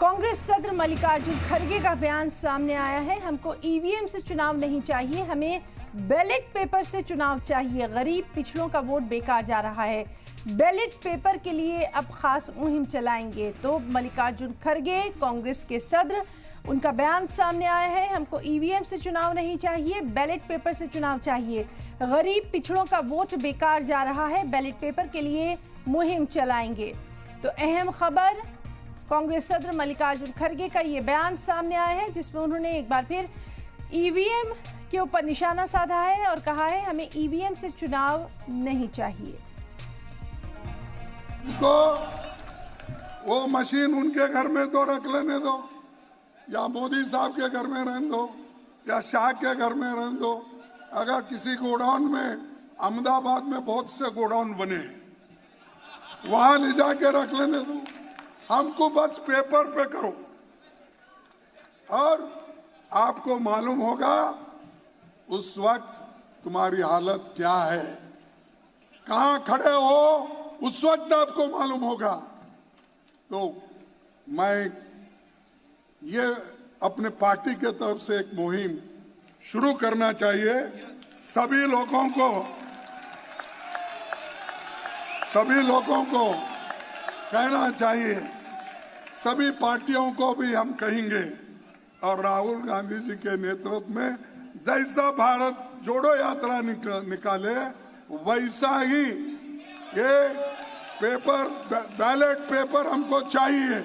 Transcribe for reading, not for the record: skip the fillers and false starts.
कांग्रेस सदर मल्लिकार्जुन खड़गे का बयान सामने आया है। हमको ईवीएम से चुनाव नहीं चाहिए, हमें बैलेट पेपर से चुनाव चाहिए। गरीब पिछड़ों का वोट बेकार जा रहा है। बैलेट पेपर के लिए अब खास मुहिम चलाएंगे। तो मल्लिकार्जुन खड़गे कांग्रेस के सदर, उनका बयान सामने आया है। हमको ईवीएम से चुनाव नहीं चाहिए, बैलेट पेपर से चुनाव चाहिए। गरीब पिछड़ों का वोट बेकार जा रहा है, बैलेट पेपर के लिए मुहिम चलाएंगे। तो अहम खबर, कांग्रेस सदर मल्लिकार्जुन खड़गे का ये बयान सामने आया है, जिसमें उन्होंने एक बार फिर ईवीएम के ऊपर निशाना साधा है और कहा है हमें ईवीएम से चुनाव नहीं चाहिए। उनको वो मशीन उनके घर में तो रख लेने दो, या मोदी साहब के घर में रहने दो, या शाह के घर में रहने दो। अगर किसी गोडाउन में, अहमदाबाद में बहुत से गोडाउन बने, वहां ले जाके रख लेने दो। हमको बस पेपर पे करो। और आपको मालूम होगा उस वक्त तुम्हारी हालत क्या है, कहां खड़े हो, उस वक्त आपको मालूम होगा। तो मैं ये अपने पार्टी के तरफ से एक मुहिम शुरू करना चाहिए। सभी लोगों को कहना चाहिए, सभी पार्टियों को भी हम कहेंगे, और राहुल गांधी जी के नेतृत्व में जैसा भारत जोड़ो यात्रा निकाले, वैसा ही ये पेपर, बैलेट पेपर हमको चाहिए।